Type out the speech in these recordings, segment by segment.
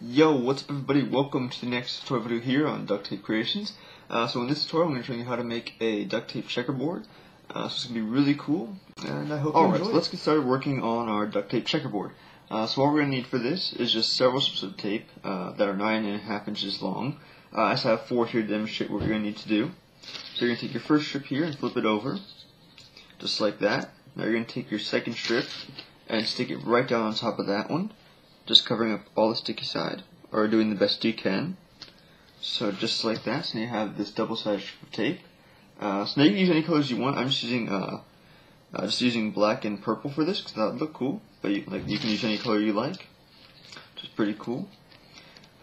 Yo, what's up everybody? Welcome to the next tutorial video here on duct tape creations. So in this tutorial I'm going to show you how to make a duct tape checkerboard. So it's going to be really cool, and I hope you enjoy it. So let's get started working on our duct tape checkerboard. So what we're going to need for this is just several strips of tape that are 9.5 inches long. I just have 4 here to demonstrate what you're going to need to do. So you're going to take your first strip here and flip it over, just like that. Now you're going to take your second strip and stick it right down on top of that one, just covering up all the sticky side, or doing the best you can. So just like that. So now you have this double-sided strip of tape. So now you can use any colors you want. I'm just using black and purple for this because that would look cool. But you can use any color you like, which is pretty cool.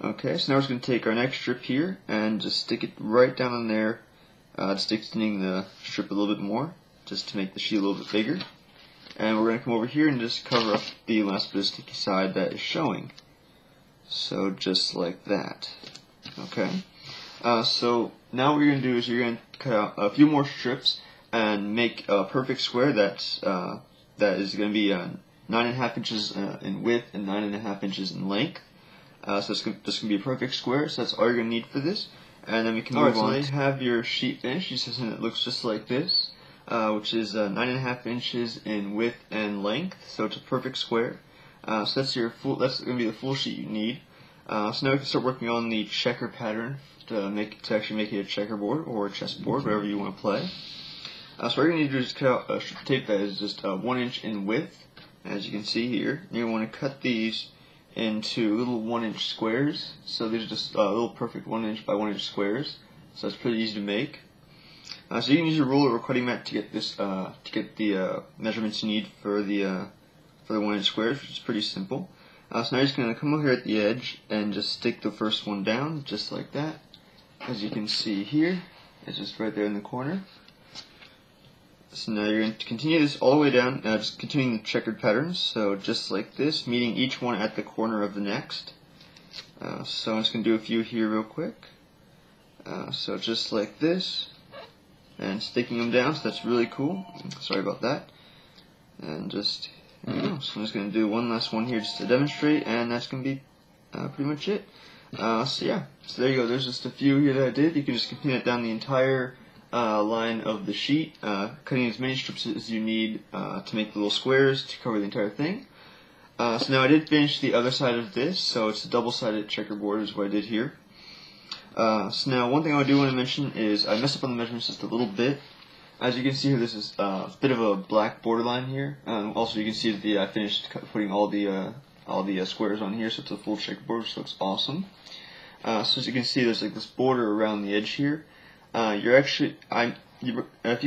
Okay, so now we're just going to take our next strip here and just stick it right down in there, just extending the strip a little bit more, just to make the sheet a little bit bigger. And we're going to come over here and just cover up the last bit of sticky side that is showing. So just like that. Okay. So now what you're going to do is you're going to cut out a few more strips and make a perfect square that is going to be 9.5 inches in width and 9.5 inches in length. So it's just going to be a perfect square. So that's all you're going to need for this. And then we can move on. So now you have your sheet finished, and it looks just like this. Which is 9.5 inches in width and length, so it's a perfect square. So that's going to be the full sheet you need. So now we can start working on the checker pattern to actually make it a checkerboard or a chessboard, whatever you want to play. So what you're going to need to do is cut out a strip of tape that is just 1 inch in width, as you can see here. You're going to want to cut these into little 1-inch squares. So these are just little perfect 1 inch by 1 inch squares. So it's pretty easy to make. So you can use your ruler or cutting mat to get this the measurements you need for the 1 inch squares, which is pretty simple. So now you're just going to come over here at the edge and just stick the first one down, just like that. As you can see here, it's just right there in the corner. So now you're going to continue this all the way down, just continuing the checkered patterns. So just like this, meeting each one at the corner of the next. So I'm just going to do a few here real quick. So just like this. And sticking them down, so that's really cool. Sorry about that. And just, here we go. So I'm just going to do one last one here just to demonstrate, and that's going to be pretty much it. So yeah, so there you go. There's just a few here that I did. You can just continue it down the entire line of the sheet, cutting as many strips as you need to make the little squares to cover the entire thing. So now I did finish the other side of this, so it's a double-sided checkerboard is what I did here. So now one thing I do want to mention is I messed up on the measurements just a little bit. As you can see here, this is a bit of a black borderline here. Also, you can see that I finished putting all the squares on here, so it's a full checkerboard, which looks awesome. So as you can see, there's like this border around the edge here. If you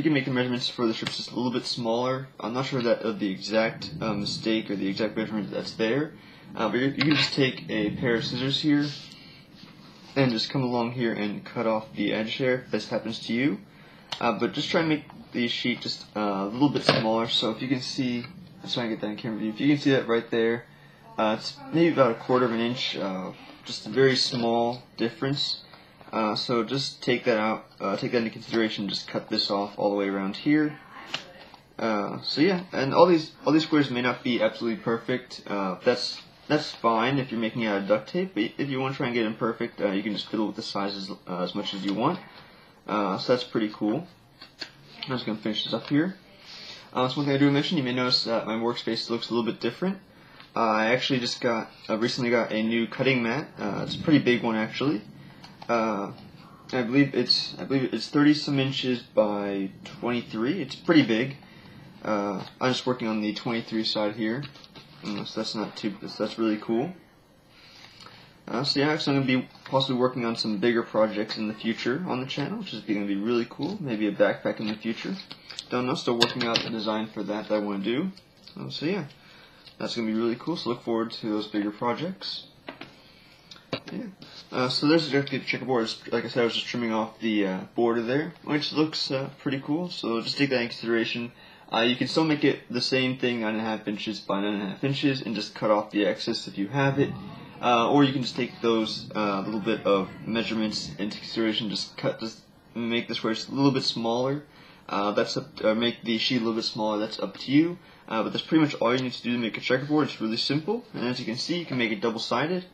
can make the measurements for the strips just a little bit smaller, I'm not sure of the exact mistake or the exact measurement that's there. But you can just take a pair of scissors here and just come along here and cut off the edge there if this happens to you. But just try and make the sheet just a little bit smaller. So if you can see, let's try and get that in camera view. If you can see that right there, it's maybe about 1/4 of an inch, just a very small difference. So just take that out, take that into consideration. Just cut this off all the way around here. So yeah, and all these squares may not be absolutely perfect. That's fine if you're making it out of duct tape, but if you want to try and get it perfect, you can just fiddle with the sizes as much as you want. So that's pretty cool. I'm just going to finish this up here. So one thing I do mention, you may notice that my workspace looks a little bit different. I actually just recently got a new cutting mat. It's a pretty big one actually. I believe it's 30 some inches by 23. It's pretty big. I'm just working on the 23 side here. So that's really cool. So yeah, so I'm going to be possibly working on some bigger projects in the future on the channel, which is going to be really cool. Maybe a backpack in the future. Don't know, still working out the design for that I want to do. So yeah, that's going to be really cool. So look forward to those bigger projects. Yeah. So there's the checkerboard. Like I said, I was just trimming off the border there, which looks pretty cool. So just take that in consideration. You can still make it the same thing, 9.5 inches by 9.5 inches, and just cut off the excess if you have it. Or you can just take those little bit of measurements into consideration, just make the squares a little bit smaller. Make the sheet a little bit smaller. That's up to you. But that's pretty much all you need to do to make a checkerboard. It's really simple, and as you can see, you can make it double-sided.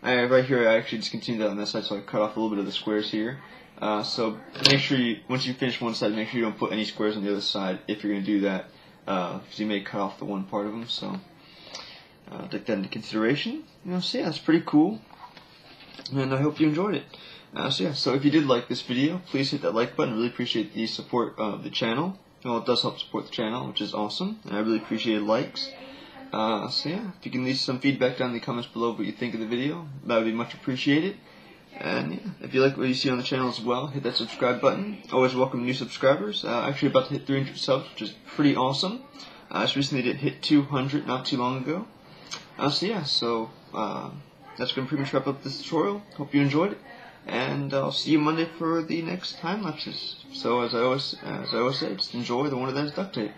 right here I actually just continued that on this side, so I cut off a little bit of the squares here. So make sure once you finish one side, make sure you don't put any squares on the other side if you're going to do that, because you may cut off the one part of them. So take that into consideration. So yeah, that's pretty cool, and I hope you enjoyed it. So if you did like this video, please hit that like button. I really appreciate the support of the channel. Well, it does help support the channel, which is awesome, and I really appreciate likes. If you can leave some feedback down in the comments below what you think of the video, that would be much appreciated. And if you like what you see on the channel as well, hit that subscribe button. Always welcome new subscribers. Actually about to hit 300 subs, which is pretty awesome. I just recently did hit 200 not too long ago. That's going to pretty much wrap up this tutorial. Hope you enjoyed it, and I'll see you Monday for the next time lapses. So as I always say, just enjoy the wonder that is duct tape.